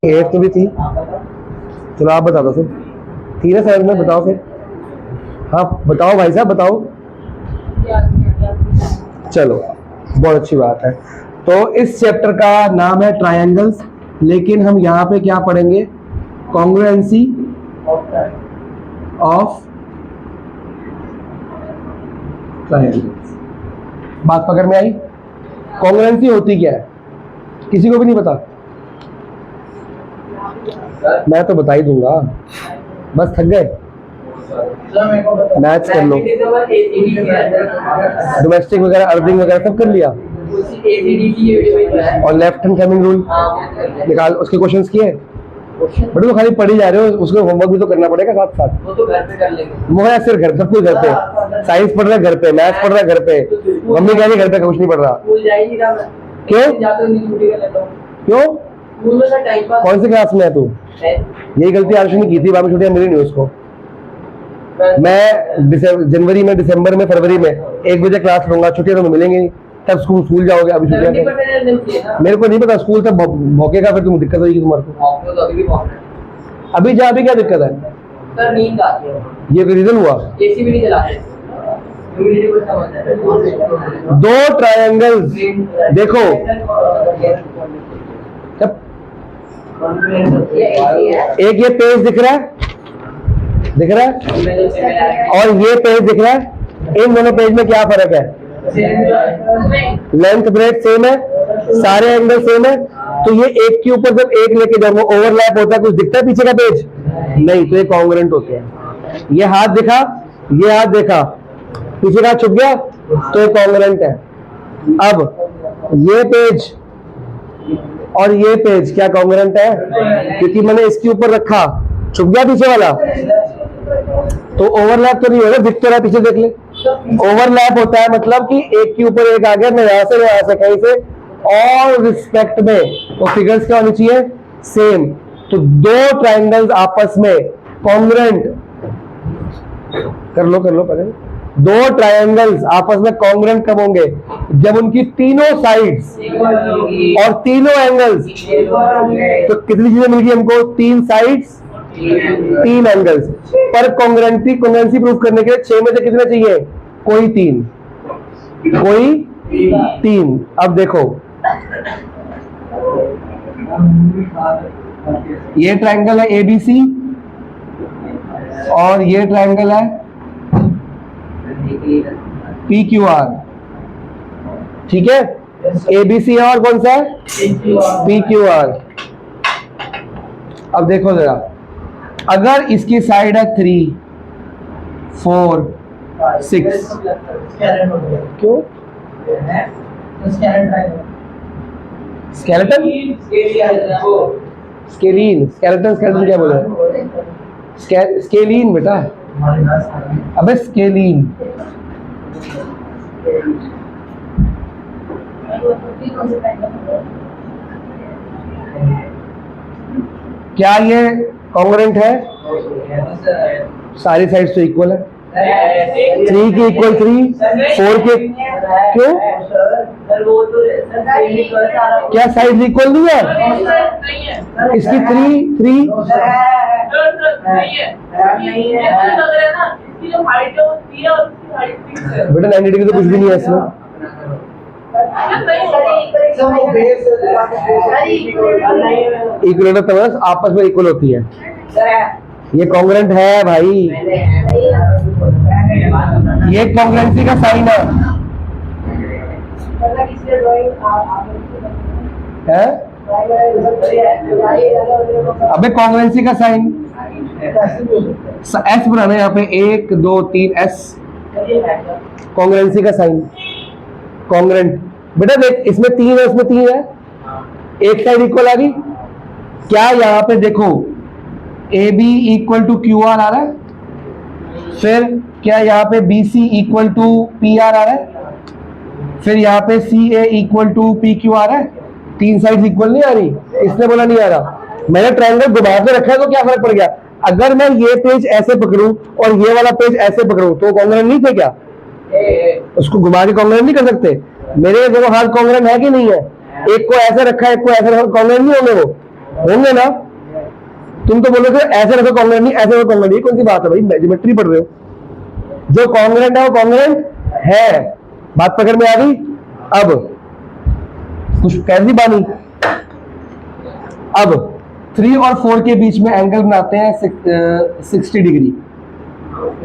Eight तो भी थी। चलो आप बता दो फिर। थी ना सेवन में, बताओ फिर। हाँ बताओ भाई साहब बताओ। चलो बहुत अच्छी बात है। तो इस चैप्टर का नाम है ट्रायंगल्स, लेकिन हम यहाँ पे क्या पढ़ेंगे? Congruency of triangles. बात पकड़ में आई? कॉन्ग्रुएंसी होती क्या है? किसी को भी नहीं पता? मैं तो बता ही दूंगा, बस थक गए। मैथ्स कर लो, डोमेस्टिक वगैरह, अर्थिंग वगैरह सब कर लिया, और लेफ्ट हैंड कमिंग रूल निकाल, उसके क्वेश्चंस किए। बट तो खाली पढ़ ही जा रहे हो, उसको होमवर्क भी तो करना पड़ेगा साथ साथ। वो तो घर पे कर लेंगे। वो है सिर्फ घर, सब कुछ घर पे। साइंस पढ़ रहा है घर पे, मैथ्स पढ़ रहा है घर पे, मम्मी कह रही घर पे कुछ नहीं पढ़ रहा। स्कूल जा ही नहीं रहा मैं। क्यों? जाते नहीं, छुट्टी कर लेता हूं। क्यों? स्कूल में मैं टाइम पास। कौन सी क्लास में है तू? यही गलती आर्श ने की थी, बाद में छुट्टियां मिली नहीं उसको। मैं जनवरी में, दिसंबर में, फरवरी में 1 बजे क्लास लूंगा, छुट्टियां तो मिलेंगी नहीं, तब स्कूल जाओगे। अभी छुट्टियां मेरे को नहीं पता, स्कूल तब भौंकेगा, फिर तुम दिक्कत होगी तुम्हारे को। अभी जा, अभी क्या दिक्कत है? सर नींद आती है। ये रीजन हुआ? एसी भी नहीं चलाते। दो ट्रायंगल्स देखो, एक ये पेज दिख रहा है, दिख रहा है, और ये पेज दिख रहा है। इन दोनों पेज में क्या फर्क है? लेंथ ब्रेथ सेम है, सारे एंगल सेम है। तो ये एक के ऊपर जब एक लेके जब वो ओवरलैप होता है, कुछ दिखता है पीछे का पेज? नहीं, तो ये कॉन्ग्रुएंट होते हैं। ये हाथ दिखा, ये हाथ देखा, पीछे का छुप गया, तो ये कॉन्ग्रुएंट है। अब ये पेज और ये पेज क्या कॉन्ग्रुएंट है? क्योंकि मैंने इसके ऊपर रखा, छुप गया पीछे वाला, तो ओवरलैप तो नहीं होगा, दिख तो रहा, पीछे देख ले। ओवरलैप होता है मतलब कि एक के ऊपर एक आ गया, मैं यहां से कहीं से, और रिस्पेक्ट में वो फिगर्स क्या होनी चाहिए? सेम। तो दो ट्रायंगल्स आपस में कॉन्ग्रुएंट, कर लो पहले। दो ट्रायंगल्स आपस में कॉन्ग्रुएंट कब होंगे? जब उनकी तीनों साइड्स और तीनों एंगल्स, तो कितनी चीजें मिल गई हमको? 3 साइड्स, 3 एंगल्स। पर कॉन्ग्रुएंसी प्रूफ करने के लिए 6 में से कितने चाहिए? कोई 3, कोई 3। अब देखो, ये ट्रायंगल है ABC, और ये ट्रायंगल है PQR, ठीक है? ABC और कौन सा है? PQR। अब देखो जरा, अगर इसकी साइड है 3, 4, 6, क्यों? स्केलेटन, स्केलेटन क्या बोला? स्केलीन बेटा, अबे स्केलीन। क्या ये कॉन्ग्रुएंट है? सारी साइड्स तो इक्वल है। 3 के इक्वल 3, 4 के क्यों? क्या साइड इक्वल नहीं है? इसकी 3 बेटा 90 डिग्री तो कुछ भी नहीं है इसमें। इक्वल तो आपस में इक्वल होती है, ये कॉन्ग्रुएंट है भाई, ये कॉन्ग्रुएंसी का साइन है? अबे कॉन्ग्रुएंसी का साइन एस बनाना है यहाँ पे, 1 2 3 एस, कॉन्ग्रुएंसी का साइन, कॉन्ग्रुएंट। बेटा देख, इसमें 3 है, उसमें 3 है, एक साइड इक्वल आ गई। क्या यहाँ पे देखो AB इक्वल टू QR आ रहा है? फिर क्या यहाँ पे BC इक्वल टू PR आ रहा है? फिर यहाँ पे CA इक्वल टू PQ आ रहा है? 3 साइड इक्वल नहीं आ रही? इसने बोला नहीं आ रहा। मैंने ट्रायंगल घुमा के रखा है, तो क्या फर्क पड़ गया? अगर मैं ये पेज ऐसे पकड़ूं और ये वाला पेज ऐसे पकड़ूं, तो कॉन्ग्रुएंट नहीं थे क्या? उसको घुमा के कॉन्ग्रुएंट नहीं कर सकते? मेरे दोनों हाथ कॉन्ग्रुएंट है कि नहीं है? एक को ऐसे रखा है, एक को ऐसे रखा, कॉन्ग्रुएंट नहीं होंगे वो? होंगे ना? तुम तो बोलोगे ऐसे रखो कॉन्ग्रेंट नहीं, ऐसे रखो कॉन्ग्रेंट नहीं, कौन सी बात है भाई, ज्योमेट्री पढ़ रहे हो। जो कॉन्ग्रेंट है वो कॉन्ग्रेंट है, बात पकड़ में आ गई। अब कुछ कैसी बानी, अब 3 और 4 के बीच में एंगल बनाते हैं 60 डिग्री,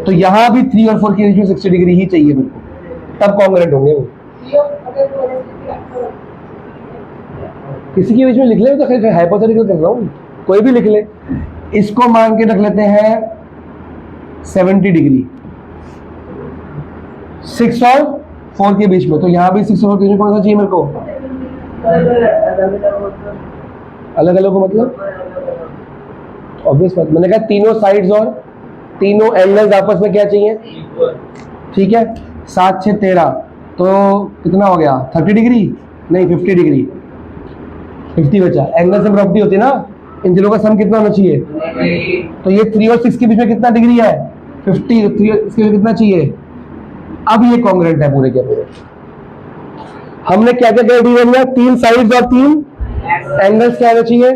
तो यहां भी 3 और 4 के बीच में 60 डिग्री ही चाहिए मेरे को, तब कॉन्ग्रेंट होंगे वो। किसी के बीच में लिख ले तो हाइपोथेटिकल कर रहा हूं, कोई भी लिख ले। इसको मान के रख लेते हैं 70 डिग्री 6 और 4 के बीच में, तो यहां भी 6 और 4 के बीच में कौन सा चाहिए मेरे को? अलग अलग को मतलब ऑब्वियस बात, मैंने कहा तीनों साइड्स और तीनों एंगल्स आपस में क्या चाहिए? ठीक है, 7 6 13, तो कितना हो गया? 30 डिग्री नहीं 50 डिग्री, 50 बचा। एंगल से प्रॉपर्टी होती है ना, इन तीनों का सम कितना होना चाहिए? तो ये 3 और 6 के बीच में कितना डिग्री है? 50, 3 और 6 के बीच में कितना चाहिए? अब ये कॉन्ग्रेंट है पूरे के पूरे। हमने क्या क्या क्राइटेरिया लिया? 3 साइड्स और 3 एंगल्स क्या होना चाहिए?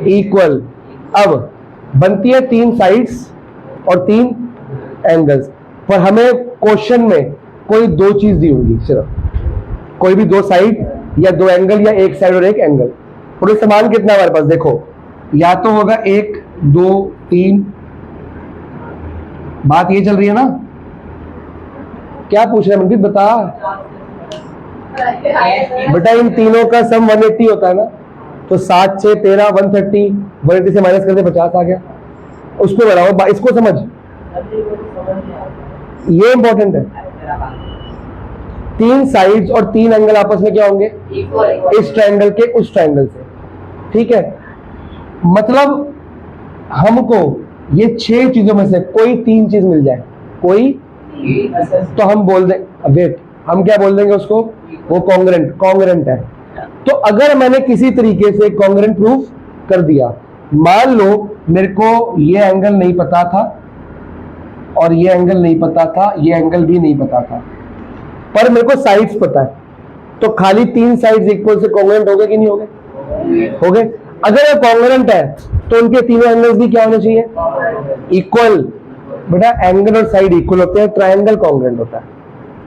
इक्वल। अब बनती है 3 साइड्स और 3 एंगल्स, पर हमें क्वेश्चन में कोई 2 चीज दी होगी, सिर्फ कोई भी 2 साइड या 2 एंगल या 1 साइड और 1 एंगल। और ये समान कितना हमारे पास देखो, या तो होगा 1 2 3, बात ये चल रही है ना? क्या पूछ रहे हैं मनप्रीत बता बेटा, इन तीनों का सम 180 होता है ना, तो 7 6 13 130, 180 से माइनस करते 50 आ गया। उसको बढ़ाओ, इसको समझ, ये इंपॉर्टेंट है। 3 साइड्स और 3 एंगल आपस में क्या होंगे? इस ट्रायंगल के उस ट्रायंगल से, ठीक है। मतलब हमको ये 6 चीजों में से कोई 3 चीज मिल जाए, कोई, तो हम बोल दें, वेट, हम क्या बोल देंगे उसको? वो कॉन्ग्रेंट है। तो अगर मैंने किसी तरीके से कॉन्ग्रेंट प्रूफ कर दिया, मान लो मेरे को ये एंगल नहीं पता था और ये एंगल नहीं पता था, ये एंगल भी नहीं पता था, पर मेरे को साइड्स पता है, तो खाली 3 साइड्स इक्वल से कॉन्ग्रेंट हो गए कि नहीं हो गए? हो गए। अगर ये कॉन्ग्रेंट है तो उनके तीनों एंगल्स भी क्या होने चाहिए? इक्वल। बेटा एंगल और साइड इक्वल होते हैं, ट्रायंगल कॉन्ग्रेंट होता है।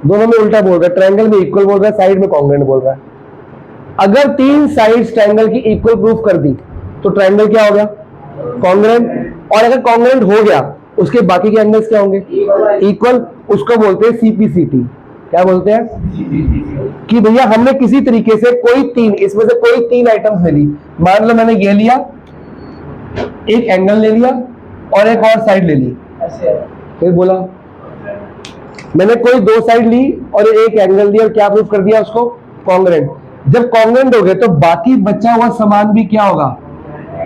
दोनों में उल्टा बोल रहा है, ट्रायंगल में इक्वल बोल रहा है, साइड में कॉन्ग्रेंट बोल रहा है। अगर 3 साइड्स ट्रायंगल की इक्वल प्रूफ कर दी तो ट्रायंगल क्या हो गया? कॉन्ग्रेंट। और अगर कॉन्ग्रेंट हो गया उसके बाकी के एंगल्स क्या होंगे? इक्वल। उसको बोलते हैं सीपीसीटी। क्या बोलते हैं? कि भैया हमने किसी तरीके से कोई 3, इसमें से कोई 3 आइटम्स ले ली। मान लो मैंने ये लिया, एक एंगल ले लिया और एक और साइड ले ली, फिर बोला मैंने कोई 2 साइड ली और एक एंगल लिया और क्या प्रूफ कर दिया उसको? कॉन्ग्रेंट। जब कॉन्ग्रेंट हो गए तो बाकी बचा हुआ सामान भी क्या होगा?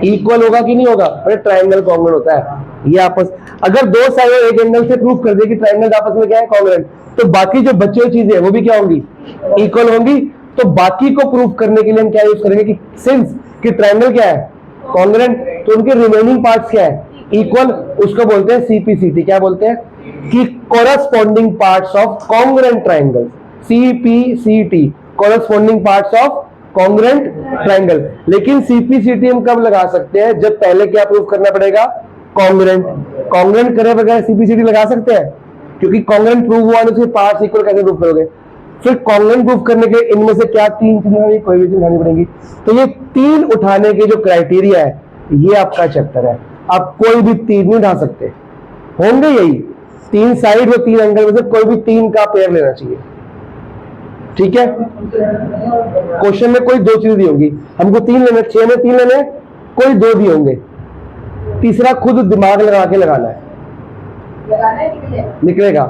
इक्वल होगा कि नहीं होगा? अरे ट्रायंगल कॉन्ग्रेंट होता है ये आपस। अगर 2 साइड और एक एंगल से प्रूफ कर दिया कि ट्रायंगल आपस में क्या है? कॉन्ग्रेंट, तो बाकी जो बची हुई चीजें वो भी क्या होंगी? इक्वल होंगी। तो बाकी को प्रूफ करने के लिए हम क्या यूज करेंगे कि सिंस कि ट्रायंगल क्या है? कॉन्ग्रेंट, तो उनके रिमेनिंग पार्ट्स क्या है? इक्वल। उसको बोलते हैं सीपीसीटी। क्या बोलते हैं? कि corresponding parts of congruent triangle, CPCT, corresponding parts of congruent triangle. लेकिन सीपीसीटी हम कब लगा सकते हैं? जब पहले क्या प्रूफ करना पड़ेगा? कॉन्ग्रेंट। कॉन्ग्रेंट करे बगैर सीपीसीटी लगा सकते हैं? क्योंकि कॉन्ग्रेंट प्रूव हुआ तो पार्ट्स इक्वल कैसे प्रूफ करोगे? फिर कॉन्ग्रेंट प्रूफ करने के इनमें से क्या 3 चीजें कोई भी चीज उठानी पड़ेगी। तो ये 3 उठाने के जो क्राइटेरिया है ये आपका चैप्टर है। आप कोई भी 3 नहीं उठा सकते, होंगे यही 3 साइड और 3 एंगल में से कोई भी 3 का पेयर लेना चाहिए, ठीक है। क्वेश्चन में कोई 2 चीज दी होगी, हमको 3 लेने, 6 में 3 लेने, कोई 2 दिए होंगे, तीसरा खुद दिमाग लगा के लगाना है, निकलेगा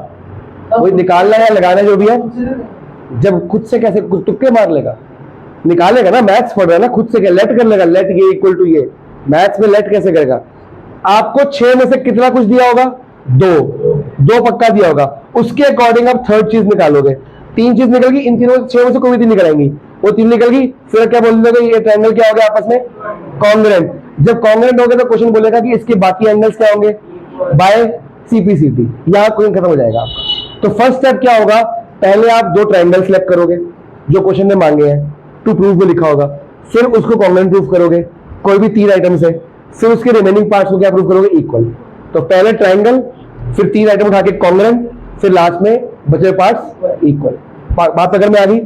वही निकालना है, लगाना जो भी है। जब खुद से कैसे तुक्के मार लेगा, निकालेगा ना, मैथ्स पढ़ रहा है ना, खुद से क्या लेट कर लेगा, लेट ये इक्वल टू ये, मैथ्स में लेट कैसे करेगा? आपको 6 में से कितना कुछ दिया होगा? 2 पक्का दिया होगा, उसके अकॉर्डिंग आप थर्ड चीज निकालोगे। 3 चीज निकल गई, इन तीनों 6 में से कोई भी 3 निकलेंगी, वो 3 निकल गई, फिर क्या बोल दोगे? ये ट्रायंगल क्या हो गया आपस में? कॉन्ग्रेंट। जब कॉन्ग्रेंट हो गया तो क्वेश्चन बोलेगा कि इसके बाकी एंगल्स क्या होंगे? Bye CPCT. यहां क्वेश्चन खत्म हो जाएगा आपका। तो फर्स्ट स्टेप क्या होगा? पहले आप 2 ट्रायंगल सेलेक्ट करोगे जो क्वेश्चन में मांगे हैं, टू प्रूव में लिखा होगा, फिर उसको कॉन्ग्रेंट प्रूफ करोगे, कोई भी 3 आइटम से, फिर उसके रिमेनिंग पार्ट्स को क्या प्रूव करोगे? इक्वल। तो पहले ट्राइंगल, फिर 3 आइटम उठा के कॉन्ग्रुएंट, फिर लास्ट में बचे पार्ट्स इक्वल। बात अगर में आ गई।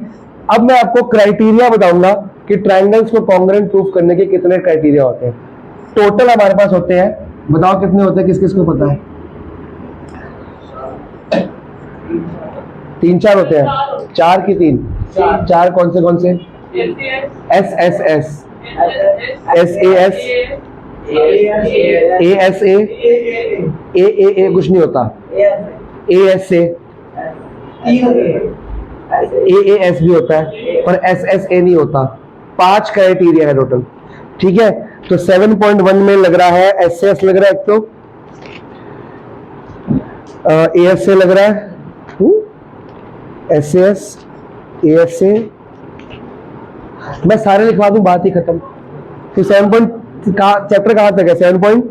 अब मैं आपको क्राइटेरिया बताऊंगा कि ट्राइंगल्स को कॉन्ग्रुएंट प्रूफ करने के कितने क्राइटेरिया होते हैं। टोटल हमारे पास होते हैं, बताओ कितने होते हैं, किस किस को पता है? 3-4 होते हैं। 4 की 3? 4 कौन से? S S S, S A S, A S A कुछ नहीं होता, ए एस ए एस भी होता है, पर एस एस ए नहीं होता। 5 क्राइटेरिया है टोटल, ठीक है। तो 7.1 में लग रहा है एस एस लग रहा है, एक तो ए एस ए लग रहा है, S S A S A, मैं सारे लिखवा दूं, बात ही खत्म। तो 7 चैप्टर कहां तक है? 7.3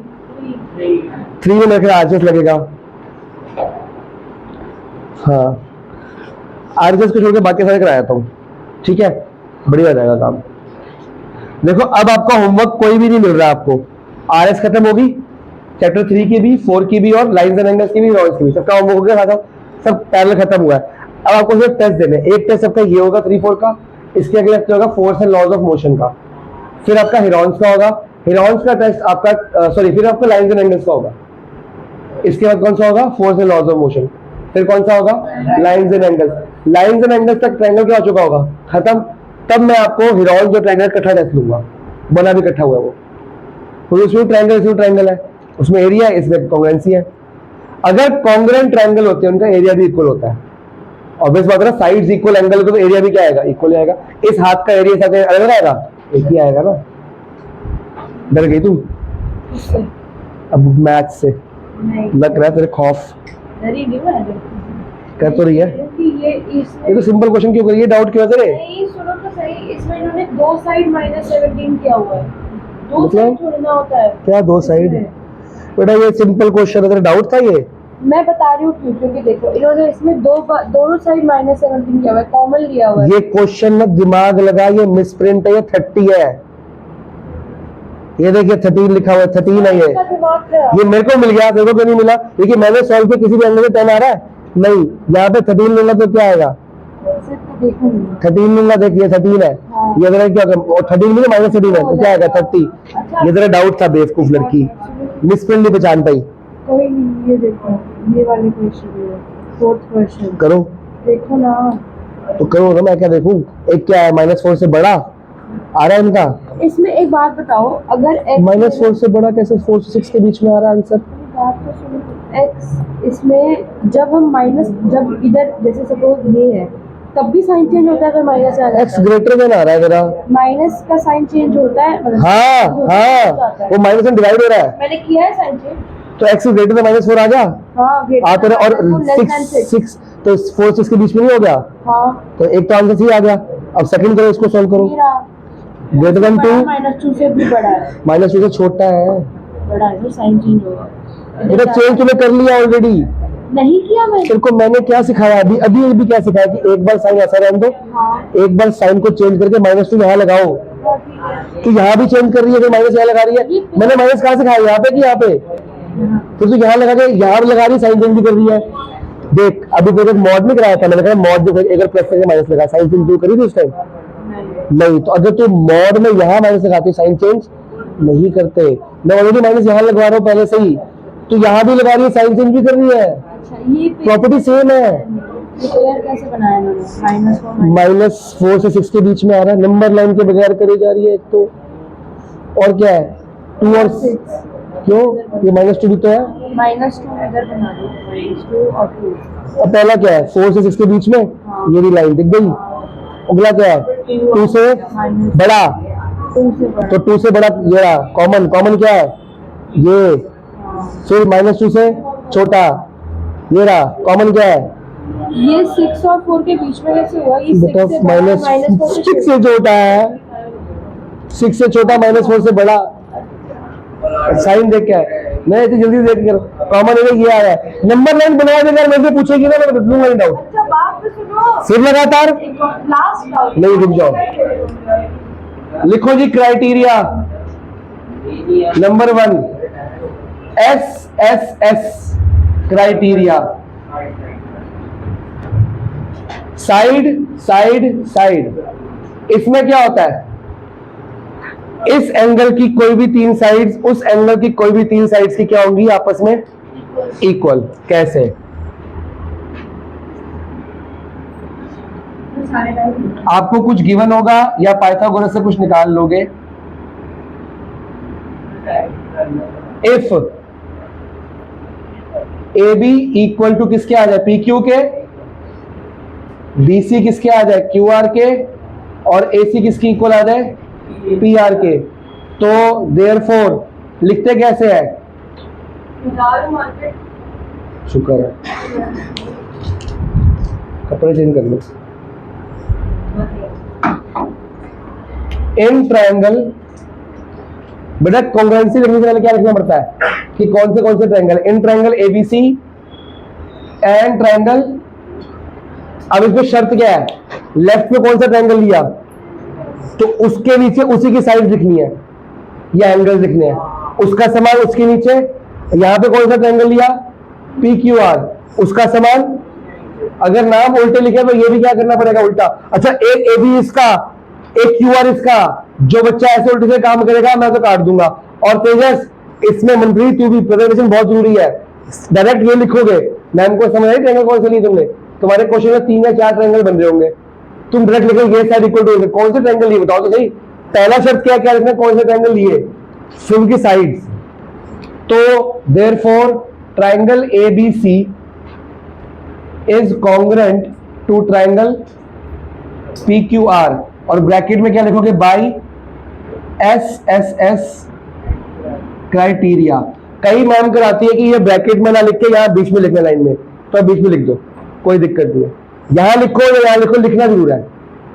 में मेरे ख्याल आरएचएस लगेगा। हाँ, आरएचएस को छोड़ के बाकी सारे कराया हूँ, ठीक है, बढ़िया हो जाएगा काम। देखो अब आपका होमवर्क कोई भी नहीं मिल रहा आपको। आरएस खत्म होगी, चैप्टर 3 की भी, 4 की भी, और लाइंस एंड एंगल्स की भी, नॉइज की भी, सबका होमवर्क हो गया, सब पैरेलल खत्म हुआ है। अब आपको सिर्फ टेस्ट देने। एक टेस्ट आपका ये होगा 3-4 का, इसके अगले हफ्ते होगा force and laws of motion का, फिर आपका हेरॉन्स का होगा, हेरॉन्स का टेस्ट आपका फिर आपका लाइंस एंड एंगल्स का होगा। इसके बाद कौन सा होगा? Force and laws of motion. फिर कौन सा होगा? Lines and angles. Lines and angles तक ट्रायंगल क्या हो चुका होगा? खत्म। तब मैं आपको हेरॉन्स जो ट्रायंगल इकट्ठा टेस्ट लूंगा, बना भी इकट्ठा हुआ है वो, तो उसमें ट्रायंगल, इसमें ट्रायंगल है, उसमें एरिया है, इसमें कॉन्ग्रुएंसी है। अगर कॉन्ग्रुएंट ट्रायंगल होते हैं उनका एरिया भी इक्वल होता है। ऑब्वियस बात है, साइड्स इक्वल एंगल तो एरिया भी क्या आएगा? इक्वल आएगा। इस हाथ का एरिया साथ अलग आएगा? एक ही आएगा ना। डर गई तुम अब मैथ से? लग रहा है तेरे खौफ कर तो रही है। ये तो सिंपल क्वेश्चन क्यों करिए, डाउट क्यों है तेरे? नहीं सुनो तो सही, इसमें इन्होंने 2 साइड -17 किया हुआ है। 2 साइड छोड़ना होता है क्या? 2 साइड? बेटा ये सिंपल क्वेश्चन है, तेरा डाउट था ये? मैं बता रही हूँ क्यों, क्योंकि देखो इन्होंने इसमें दोनों साइड -17 किया हुआ है, कॉमन लिया हुआ है। ये क्वेश्चन में दिमाग लगा, ये मिसप्रिंट है, ये 30 है। ये देखिए 13 लिखा हुआ है, 13 है ये मेरे को मिल गया, तेरे को क्यों नहीं मिला? क्योंकि मैंने सॉल्व किया, किसी भी एंगल में 10 आ रहा है नहीं, यहाँ पे 13 मिलना तो क्या आएगा? 13 मिलना, देखिए 13 है। हाँ। ये जरा क्या 13 मिले -13 है तो क्या आएगा? 30। अच्छा। ये जरा डाउट था, बेवकूफ लड़की, मिसप्रिंट नहीं पहचान पाई। कोई नहीं, ये देखो ये वाले क्वेश्चन, 4th क्वेश्चन करो देखो ना, तो करो ना, मैं क्या देखूं? एक क्या है? -4 से बड़ा आ रहा है इनका। इसमें एक बात बताओ, अगर -4 से बड़ा कैसे? 4 से 6 के बीच में आ रहा है आंसर। बात तो सुनो, x इसमें जब हम जब इधर जैसे सपोज ये है, तब भी साइन चेंज होता है अगर माइनस आ जाता x ग्रेटर देन आ रहा है मेरा। माइनस का साइन चेंज होता है, मतलब हाँ, वो माइनस में डिवाइड हो रहा है, मैंने किया है साइन चेंज। तो x ग्रेटर देन -4 आ गया। हाँ तो और 6 तो 4-6 के बीच में नहीं हो गया? हाँ, तो एक तो आंसर सही आ गया। अब सेकंड करो, इसको सॉल्व करो। ग्रेटर देन 2, -2 से भी बड़ा है, -2 से छोटा है। बड़ा है, साइन चेंज होगा। बेटा चेंज तूने कर लिया ऑलरेडी। नहीं किया मैंने। तेरे को मैंने क्या सिखाया अभी भी क्या सिखाया कि एक बार साइन ऐसा रहने दो, हाँ, एक बार साइन को चेंज करके -2 यहाँ लगाओ। तो यहाँ भी चेंज कर रही है, फिर माइनस यहाँ लगा रही है। मैंने माइनस कहाँ सिखाया? यहाँ पे कि यहाँ पे? फिर तू यहाँ लगा के यहाँ लगा रही है, साइन चेंज भी कर रही है। देख अभी तेरे मॉड नहीं कराया था, मैंने कहा मॉड जो एक प्लस करके माइनस लगा, साइन चेंज तू करी थी उस टाइम? नहीं। तो अगर तू मॉड में यहाँ माइनस लगाती, साइन चेंज नहीं करते। मैं ऑलरेडी माइनस यहाँ लगवा रहा हूँ पहले से ही, तो यहाँ भी लगा रही है, साइन चेंज भी कर रही है। अच्छा, ये प्रॉपर्टी सेम है। पेयर कैसे बनाया इन्होंने? -4 से 6 के बीच में आ रहा है, नंबर लाइन के बगैर करी जा रही है एक तो, और क्या है 2 और 6, क्यों? ये -2 भी तो है। -2 इधर बना दो, -2 और 2। अब पहला क्या है? 4 से 6 के बीच में, ये भी लाइन दिख गई। अगला क्या है? 2 से बड़ा, 2 से बड़ा, तो 2 से बड़ा ये रहा, कॉमन क्या है? ये। फिर -2 से छोटा, ये रहा, कॉमन क्या है? ये 6 और 4 के बीच में कैसे हुआ? ये 6 से बड़ा, -6 से छोटा है, 6 से छोटा, -4 से बड़ा। साइन देख क्या है? मैं इतनी जल्दी देख कर कॉमन है, ये आया है। नंबर लाइन बना देगा, मेरे से पूछेगी ना, मैं बदलूंगा नहीं डाउट। अच्छा बात तो सुनो, फिर लगातार लास्ट डाउट नहीं, रुक जाओ। लिखो जी criteria, number 1 SSS criteria, side side side. इसमें क्या होता है, इस एंगल की कोई भी 3 साइड्स उस एंगल की कोई भी 3 साइड्स की क्या होंगी, आपस में इक्वल। कैसे? आपको कुछ गिवन होगा या पाइथागोरस से कुछ निकाल लोगे। If A B equal to किसके आ जाए, पी क्यू के, बी सी किसके आ जाए, क्यू आर के, और ए सी किसकी इक्वल आ जाए, पी आर के, तो देयरफॉर लिखते कैसे है, शुक्र है कपड़े चेंज कर लो। इन ट्रायंगल, बेटा कॉन्ग्रुएंसी लिखने से पहले क्या लिखना पड़ता है कि कौन से triangle, in triangle ABC and triangle. अब इसमें शर्त क्या है, लेफ्ट में कौन सा ट्रायंगल लिया तो उसके नीचे उसी की साइड लिखनी है या एंगल लिखने हैं, उसका समान उसके नीचे। यहां पे कौन सा ट्रायंगल लिया, पी क्यू आर, उसका समान। अगर नाम उल्टे लिखे तो ये भी क्या करना पड़ेगा, उल्टा। अच्छा, एक ए बी इसका, एक क्यू आर इसका, जो बच्चा ऐसे उल्टे से काम करेगा मैं तो काट दूंगा। और तेजस, इसमें मनप्रीत तू भी, प्रेजेंटेशन बहुत जरूरी है। डायरेक्ट ये लिखोगे, मैम को समझ आई ट्रायंगल कौन से लिए तुमने, तुम्हारे क्वेश्चन में 3 या 4 ट्रायंगल बन रहे होंगे, तुम डायरेक्ट लिखोगे ये साइड इक्वल टू, कौन से ट्रायंगल लिए बताओ तो सही। पहला शर्त क्या क्या लिखना, कौन से ट्रायंगल लिए, फिर की साइड्स। तो therefore triangle ABC is congruent to triangle PQR, और ब्रैकेट में क्या लिखोगे, बाई SSS क्राइटेरिया। कई मैम कराती है कि ये ब्रैकेट में ना लिख के यहाँ बीच में लिखना लाइन में, तो बीच में लिख दो, कोई दिक्कत नहीं है। यहां लिखो या यहां लिखो, लिखना जरूर है,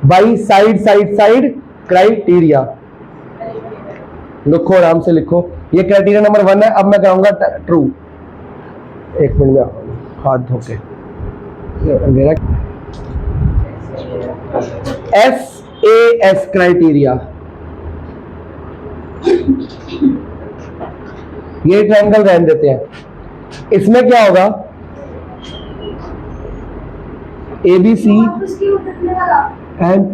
by side side side criteria. लिखो, आराम से लिखो। ये क्राइटेरिया नंबर 1 है। अब मैं कहूंगा ट्रू। एक मिनट में हाथ धो के मेरा SAS क्राइटेरिया, ये ट्रायंगल रहने देते हैं। इसमें क्या होगा, ABC एंड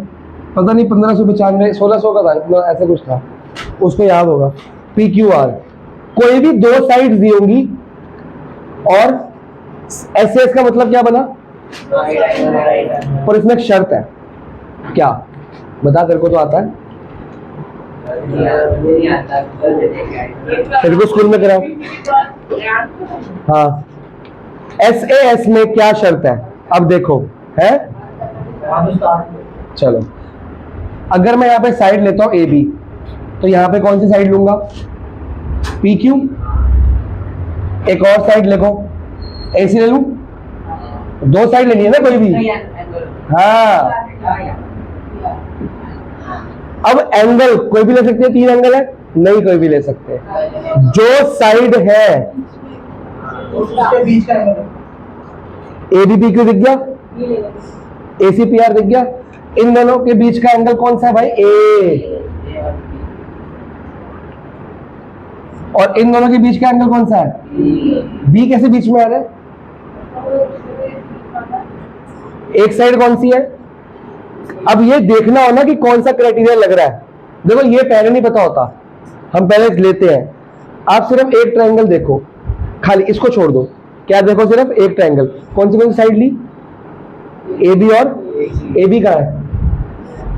पता नहीं 1595 1600 का था, ऐसा कुछ था, उसको याद होगा। PQR, कोई भी 2 साइड दी होंगी, और SS का मतलब क्या बना, और इसमें एक शर्त है, क्या बता, तेरे को तो आता है, तेरे को स्कूल में कराओ। हाँ, SAS में क्या शर्त है, अब देखो है। चलो, अगर मैं यहाँ पे साइड लेता हूं AB, तो यहाँ पे कौन सी साइड लूंगा, PQ। एक और साइड लिखो, AC ले लूं, 2 साइड लेनी है ना कोई भी। हाँ, अब एंगल कोई भी ले सकते हैं, 3 एंगल है, नहीं कोई भी ले सकते हैं। जो साइड है ABP क्यों दिख गया, ACPR दिख गया, इन दोनों के बीच का एंगल कौन सा है भाई, A, और इन दोनों के बीच का एंगल कौन सा है, B। कैसे बीच में आ रहा है, एक साइड कौन सी है। अब ये देखना हो ना कि कौन सा क्राइटेरिया लग रहा है। देखो, ये पहले नहीं पता होता, हम पहले लेते हैं। आप सिर्फ एक ट्रायंगल देखो, खाली इसको छोड़ दो, क्या देखो, सिर्फ एक ट्रायंगल, कौन सी साइड ली, AB, और AB का है,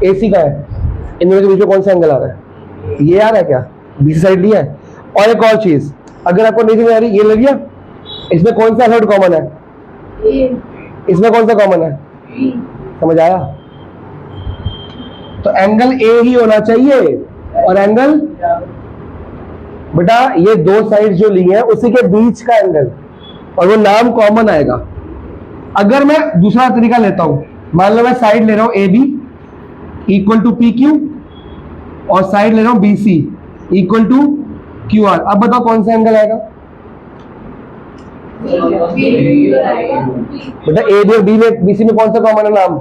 AC का है, इन दोनों के बीच में कौन सा एंगल आ रहा है, ये आ रहा है क्या, BC साइड लिया है। और एक और चीज, अगर आपको नहीं समझ आ रही, ये ले लिया, इसमें कौन सा साइड कॉमन है, इसमें कौन सा कॉमन है, समझ आया। तो एंगल A ही होना चाहिए, और एंगल बेटा ये 2 साइड जो ली हैं उसी के बीच का एंगल, और वो नाम कॉमन आएगा। अगर मैं दूसरा तरीका लेता हूं, मान लो मैं साइड ले रहा हूं AB इक्वल टू PQ, और साइड ले रहा हूं BC इक्वल टू QR। अब बताओ कौन सा एंगल आएगा, बेटा AB और B में, BC में कौन सा कॉमन है नाम,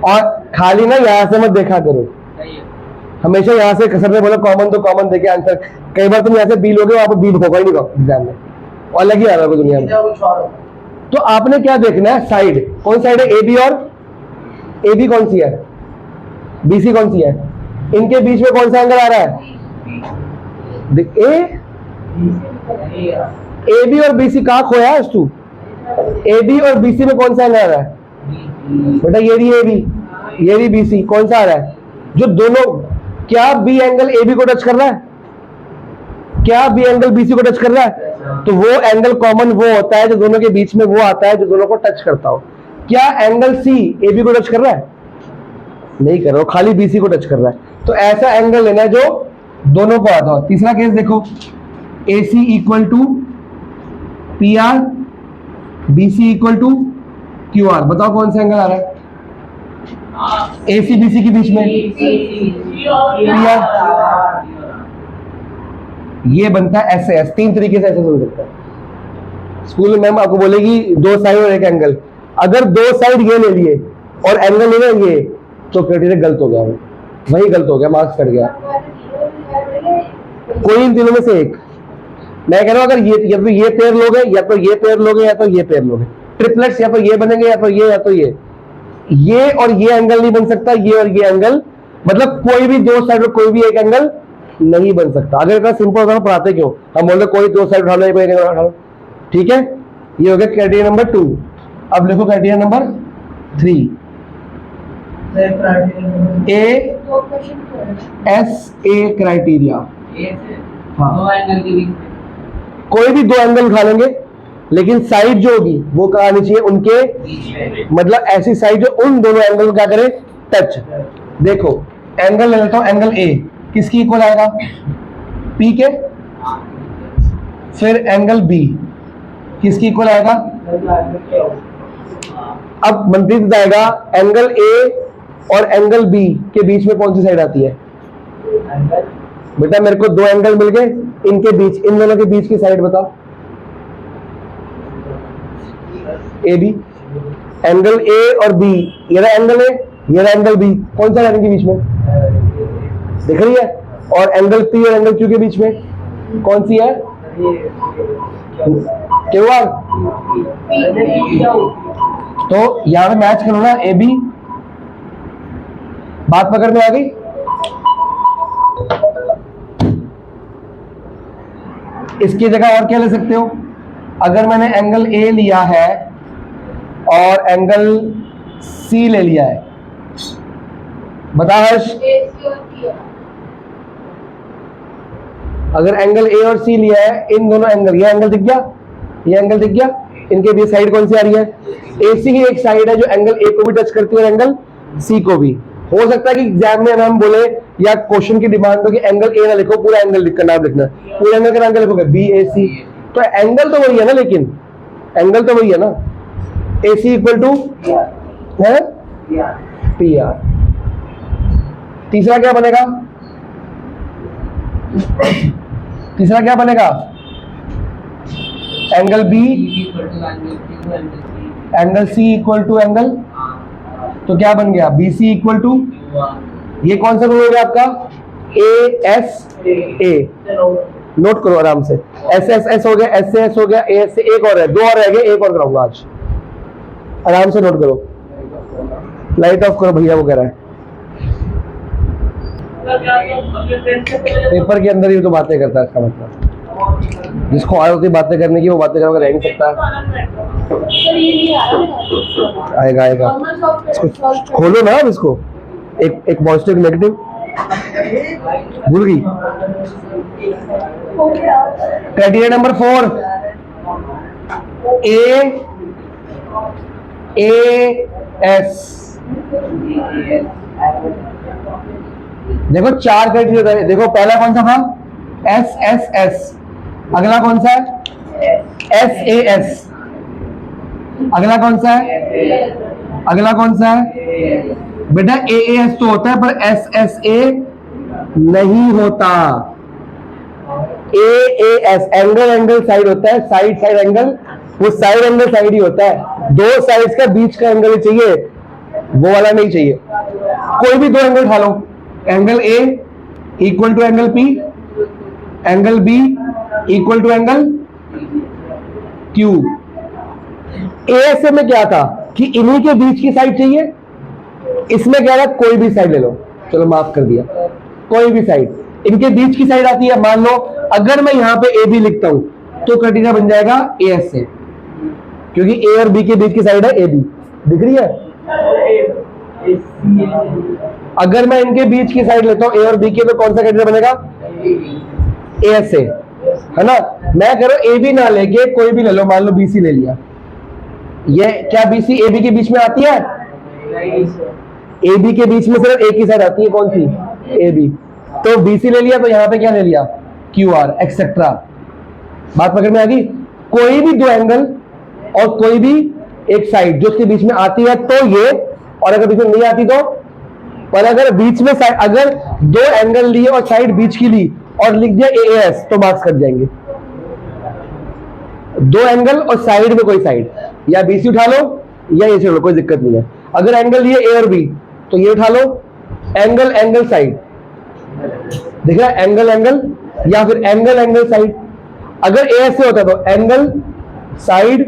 और खाली ना यहां से मत देखा करो, हमेशा यहाँ से सर ने बोला कॉमन तो कॉमन देके आंसर, कई बार तुम यहाँ से बी लोगे, वहां पर बी होगा ही नहीं एग्जाम में, और अलग ही आ रहा है दुनिया में। तो आपने क्या देखना है, साइड कौन साइड है, ए बी, और ए बी कौन सी है, बी सी कौन सी है, इनके बीच में कौन सा एंगल आ रहा है, ए बी और बी सी कहाँ खोया है तू, ए बी और बी सी में कौन सा एंगल आ रहा है बेटा, ये भी ए बी, ये भी बी सी, कौन सा आ रहा है जो दोनों, क्या बी एंगल ए बी को टच कर रहा है, क्या बी एंगल बी सी को टच कर रहा है, तो वो एंगल कॉमन वो होता है जो दोनों के बीच में वो आता है जो दोनों को टच करता हो। क्या एंगल सी ए बी को टच कर रहा है, नहीं कर रहा हो, खाली बी सी को टच कर रहा है, तो ऐसा एंगल लेना है जो दोनों को आता हो। तीसरा केस देखो, A C equal to P R, B C equal to Q R, बताओ कौन सा एंगल आ रहा है ए सी बी सी के बीच में, ये बनता है ऐसे, ऐसे तीन तरीके से ऐसे बन सकता है। स्कूल में मैम आपको बोलेगी दो साइड और एक एंगल, अगर दो साइड ये ले लिए और एंगल ले लिया ये, तो क्राइटेरिया गलत हो गया, वही गलत हो गया, मार्क्स कट गया। कोई इन तीनों में से एक, मैं कह रहा हूं अगर ये या तो ये पेयर लोगे, या तो ये पेयर लोगे, या तो ये पेयर लोगे, ट्रिपलेट्स या तो ये बनेंगे, या तो ये, या तो ये और ये एंगल नहीं बन सकता, ये और ये एंगल, मतलब कोई भी दो साइड में कोई भी एक एंगल नहीं बन सकता। अगर इतना सिंपल होता तो पढ़ाते क्यों, हम बोलते कोई दो साइड उठा लो, कोई एक एंगल उठा लो, ठीक है। ये हो गया क्राइटेरिया नंबर 2। अब लिखो criteria number 3, A S A criteria, हाँ कोई भी दो एंगल उठा लेंगे, लेकिन साइड जो होगी वो कहाँ आनी चाहिए, उनके मतलब ऐसी साइड जो उन दोनों एंगल को क्या करे, टच। देखो एंगल ले लेता हूं, एंगल ए किसकी इक्वल आएगा, पी के, फिर एंगल बी किसकी इक्वल आएगा, अब मनप्रीत बताएगा एंगल ए और एंगल बी के बीच में कौन सी साइड आती है। बेटा मेरे को दो एंगल मिल गए, इनके बीच, इन दोनों के बीच की साइड बताओ, ए बी, एंगल ए और बी, ये रहा एंगल ए, ये रहा एंगल बी, कौन सा इनके बीच में दिख रही है, और एंगल पी और एंगल क्यू के बीच में कौन सी है, क्यू आर। तो यहां पे मैच करो ना, ए बी, बात पकड़ में आ गई। इसकी जगह और क्या ले सकते हो, अगर मैंने एंगल ए लिया है और एंगल सी ले लिया है, बता हर्ष, अगर एंगल ए और सी लिया है, इन दोनों एंगल, ये एंगल दिख गया, ये एंगल दिख गया, इनके बीच साइड कौन सी आ रही है, ए सी ही एक साइड है जो एंगल ए को भी टच करती है और एंगल सी को भी। हो सकता है कि एग्जाम में हम बोले या क्वेश्चन की डिमांड हो कि एंगल ए ना लिखो, पूरा एंगल लिखकर नाम लिखना, पूरा एंगल का एंगल लिखोगे बी ए सी, तो एंगल तो वही है ना, लेकिन एंगल तो वही है ना, ए सी इक्वल टू है पी आर। तीसरा क्या बनेगा, तीसरा क्या बनेगा, angle B angle C equal to angle, तो क्या बन गया, बी सी इक्वल टू, ये कौन सा रूल हो गया आपका, ए एस ए, नोट करो आराम से, एस एस एस हो गया, एस से एस हो गया, ए एस से एक और है, दो और रह गए, एक और कराऊंगा आज, आराम से नोट करो, लाइट ऑफ करो भैया, वो कह रहा है पेपर के अंदर ही तो बातें करता है, इसका मतलब जिसको आदत होती बातें करने की वो बातें करके रह नहीं सकता। आएगा आएगा, इसको खोलो ना, इसको एक पॉजिटिव नेगेटिव भूल गई। क्राइटेरिया नंबर 4, ए एस, देखो 4 क्राइटेरिया, देखो पहला कौन सा था, एस एस एस, अगला कौन सा है, एस ए एस, अगला कौन सा है, अगला कौन सा है बेटा, ए एस तो होता है पर एस एस ए नहीं होता, A S angle angle side होता है, साइड साइड एंगल, वो साइड एंगल साइड ही होता है, दो साइड्स का बीच का एंगल चाहिए, वो वाला नहीं चाहिए। कोई भी दो एंगल उठा लो, angle A equal to angle P, angle B equal to angle Q. ASA में क्या था कि इन्हीं के बीच की साइड चाहिए, इसमें क्या रहा कोई भी साइड ले लो, चलो माफ कर दिया, कोई भी साइड, इनके बीच की साइड आती है। मान लो अगर मैं यहां पे ए बी लिखता हूं तो क्राइटेरिया बन जाएगा एएसए, क्योंकि ए और बी के बीच की साइड है ए बी, दिख रही है। अगर मैं इनके बीच की साइड लेता हूं ए और बी के, तो कौन सा क्राइटेरिया बनेगा, एएसए, है ना। मैं कह रहा हूं ए बी ना लेके कोई भी ले लो, मान लो बीसी ले लिया, ये क्या बीसी ए बी के बीच में आती है, ए बी के बीच में सिर्फ एक ही साइड आती है, कौन सी, ए बी, तो बीसी ले लिया, तो यहां पे क्या ले लिया, क्यू आर एक्सेट्रा। बात पकड़ में आ गई। कोई भी दो एंगल और कोई भी एक साइड जो उसके बीच में आती है तो ये, और अगर बीच में नहीं आती तो, पर अगर बीच में साइड, अगर दो एंगल लिए और साइड बीच की ली और लिख दिया एएस तो मार्क्स कट जाएंगे। दो एंगल और साइड में कोई साइड, या बीसी उठा लो या ये छोड़ लो, कोई दिक्कत नहीं है। अगर एंगल लिए ए और बी तो ये उठा लो, एंगल एंगल साइड, दिख रहा है, एंगल एंगल, या फिर एंगल एंगल साइड। अगर ए से होता तो एंगल साइड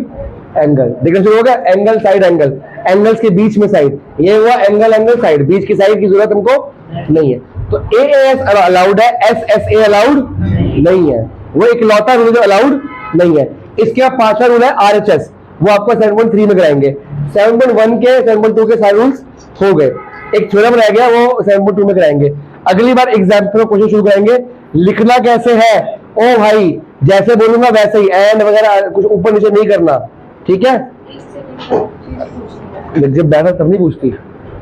एंगल, देखना शुरू हो गया, एंगल साइड एंगल, एंगल्स के बीच में साइड, ये हुआ एंगल एंगल साइड, बीच की साइड की जरूरत हमको नहीं है। तो एएस अलाउड है, एसएसए अलाउड नहीं है, वो इकलौता रूल जो अलाउड नहीं है। इसके बाद पांचवा रूल है आरएचएस, वो आपको 7.3 में कराएंगे। 7.1 के 7.2 के सारे रूल्स हो गए, एक थ्योरम रह गया, वो 7.2 में कराएंगे। अगली बार एग्जाम में क्वेश्चन शुरू करेंगे। लिखना कैसे है, ओ भाई जैसे बोलूंगा वैसे ही, एंड वगैरह कुछ ऊपर नीचे नहीं करना, ठीक है। जब बैठा तब नहीं पूछती।